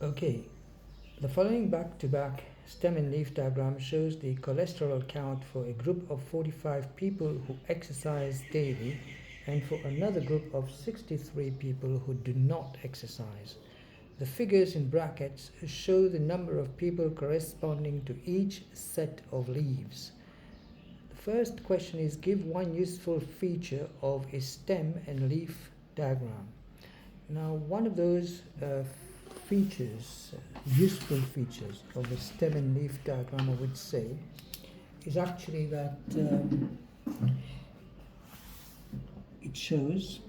Okay, the following back-to-back stem and leaf diagram shows the cholesterol count for a group of 45 people who exercise daily and for another group of 63 people who do not exercise. The figures in brackets show the number of people corresponding to each set of leaves. The first question is, give one useful feature of a stem and leaf diagram. Now, one of those features, useful features of a stem and leaf diagram, I would say, is actually that it shows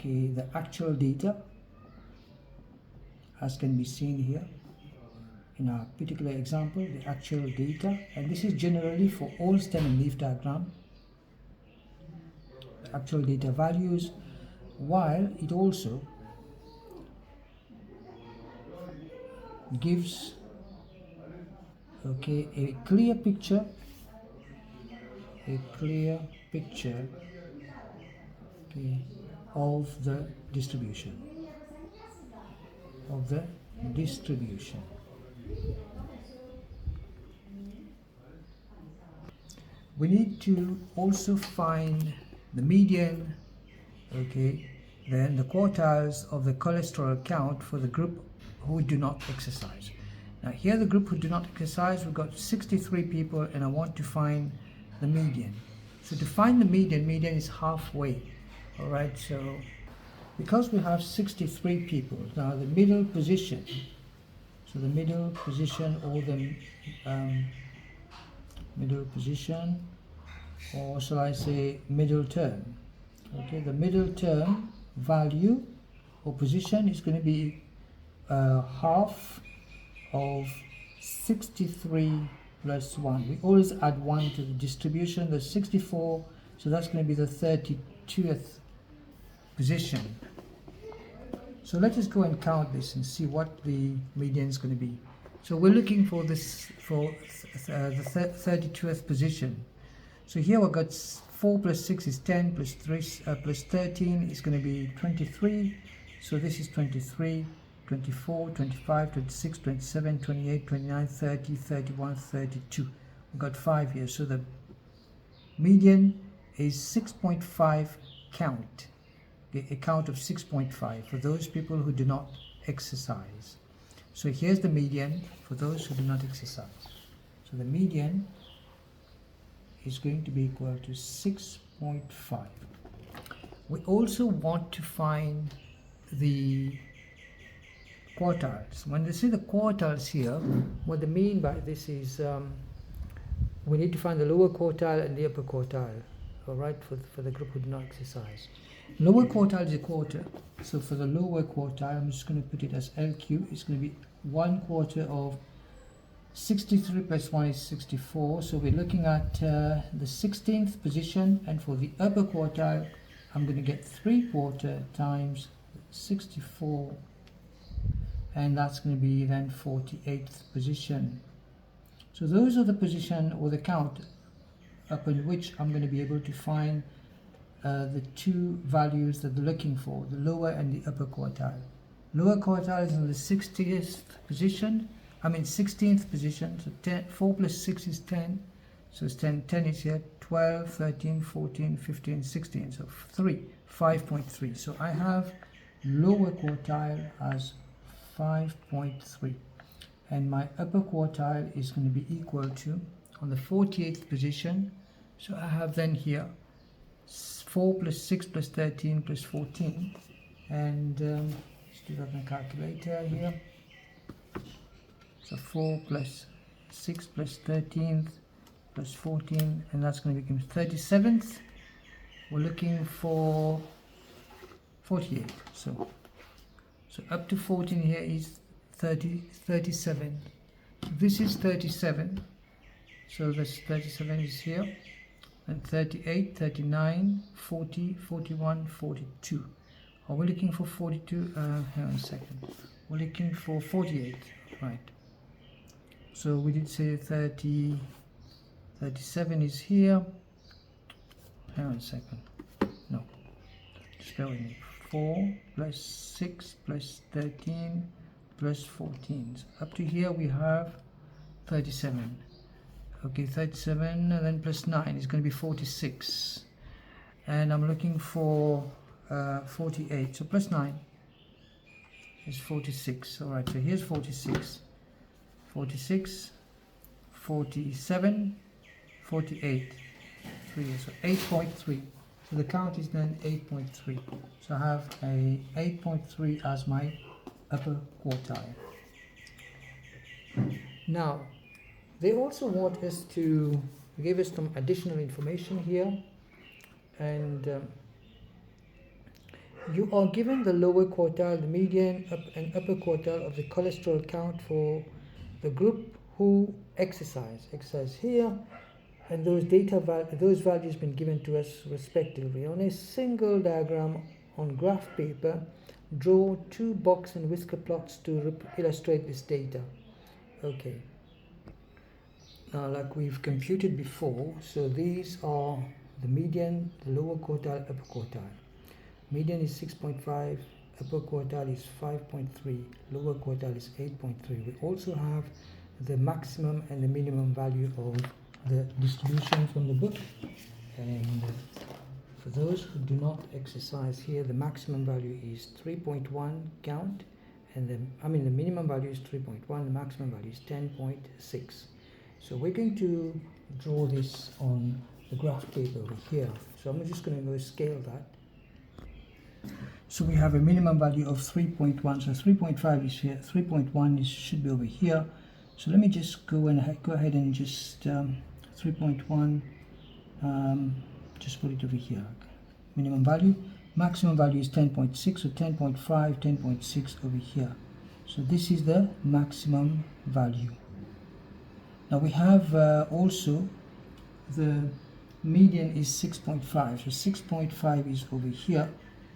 the actual data, as can be seen here in our particular example, the actual data, and this is generally for all stem and leaf diagram, the actual data values, while it also gives a clear picture of the distribution we need to also find the median, then the quartiles of the cholesterol count for the group who do not exercise. Now here the group who do not exercise, we've got 63 people and I want to find the median. So to find the median is halfway. Alright, so because we have 63 people, now the middle position, or the middle position, or shall I say middle term, the middle term value or position is going to be half of 63 plus 1. We always add 1 to the distribution. There's 64, so that's going to be the 32th position. So let us go and count this and see what the median is going to be. So we're looking for this for the 32th position. So here we've got 4 plus 6 is 10, plus 3 plus 13 is going to be 23. So this is 23, 24, 25, 26, 27, 28, 29, 30, 31, 32. We've got 5 here. So the median is 6.5 count. A count of 6.5 for those people who do not exercise. So here's the median for those who do not exercise. So the median is going to be equal to 6.5. We also want to find the quartiles. When they say the quartiles here, what they mean by this is we need to find the lower quartile and the upper quartile, all right, for the group who do not exercise. Lower quartile is a quarter, so for the lower quartile, I'm just going to put it as LQ. It's going to be 1/4 of 63 plus 1 is 64, so we're looking at the 16th position, and for the upper quartile, I'm going to get 3/4 times 64, and that's going to be then 48th position. So those are the position or the count upon which I'm going to be able to find the two values that they're looking for, the lower and the upper quartile. Lower quartile is in the 16th position, so 4 plus 6 is 10, so it's 10 is here, 12, 13, 14, 15, 16, so 5.3. So I have lower quartile as 5.3, and my upper quartile is going to be equal to, on the 48th position, so I have then here 4 plus 6 plus 13 plus 14, and let's do that on a calculator here. So 4 plus 6 plus 13 plus 14, and that's going to become 37th. We're looking for 48. So up to 14 here is 37. This is 37. So this 37 is here. And 38, 39, 40, 41, 42. Are we looking for 42? Hang on a second. We're looking for 48, right. So we did say 30, 37 is here. Hang on a second. No, just bear with me. 4 plus 6 plus 13 plus 14. So up to here we have 37. Okay, 37 and then plus 9 is going to be 46. And I'm looking for 48. So plus 9 is 46. All right, so here's 46. 46, 47, 48. 3, so 8.3. So the count is then 8.3. So I have a 8.3 as my upper quartile. Now, they also want us to give us some additional information here, and you are given the lower quartile, the median, and upper quartile of the cholesterol count for the group who exercise here, and those values been given to us respectively. On a single diagram on graph paper, draw 2 box and whisker plots to illustrate this data. Okay. Now, like we've computed before, so these are the median, the lower quartile, upper quartile. Median is 6.5, upper quartile is 5.3, lower quartile is 8.3. We also have the maximum and the minimum value of the distribution from the book, and for those who do not exercise here, the maximum value is 3.1 count, and the minimum value is 3.1, the maximum value is 10.6. So we're going to draw this on the graph paper over here. So I'm just going to go scale that. So we have a minimum value of 3.1, so 3.5 is here, 3.1 should be over here. So let me just go ahead and just 3.1, just put it over here. Minimum value, maximum value is 10.6, so 10.5, 10.6 over here. So this is the maximum value. Now we have also the median is 6.5, so 6.5 is over here,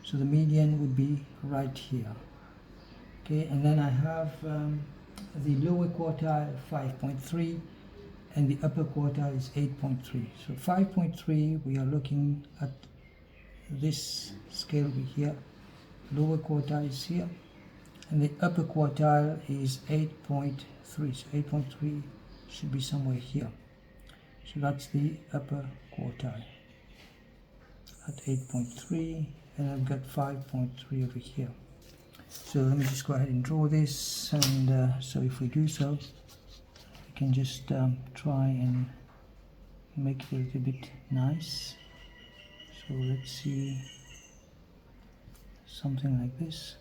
so the median would be right here. Okay, and then I have the lower quartile 5.3 and the upper quartile is 8.3. So 5.3, we are looking at this scale over here, lower quartile is here, and the upper quartile is 8.3. So 8.3 should be somewhere here. So that's the upper quartile at 8.3, and I've got 5.3 over here. So let me just go ahead and draw this, and so if we do so, we can just try and make it a little bit nice. So let's see, something like this.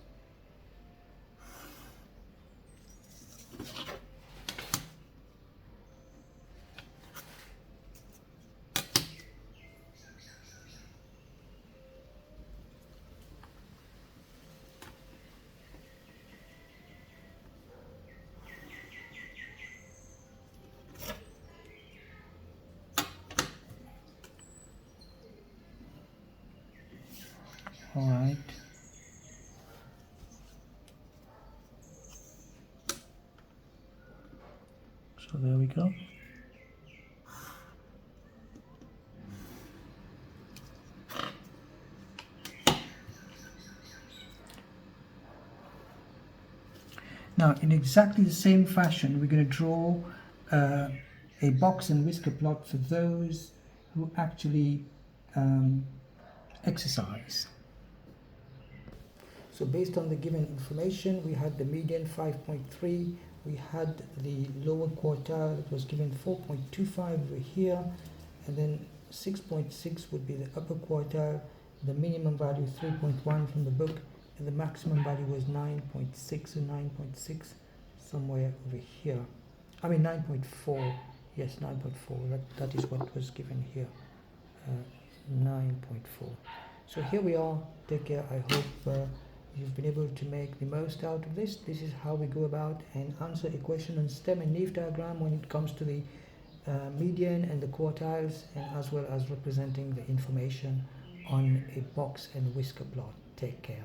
All right. So there we go. Now, in exactly the same fashion, we're going to draw a box and whisker plot for those who actually exercise. So based on the given information, we had the median 5.3, we had the lower quartile, it was given 4.25 over here, and then 6.6 would be the upper quartile, the minimum value 3.1 from the book, and the maximum value was 9.6 or 9.6 somewhere over here. 9.4, yes, 9.4, that is what was given here, 9.4. So here we are. Take care. I hope you've been able to make the most out of this. This is how we go about and answer a question on stem and leaf diagram when it comes to the median and the quartiles, and as well as representing the information on a box and whisker plot. Take care.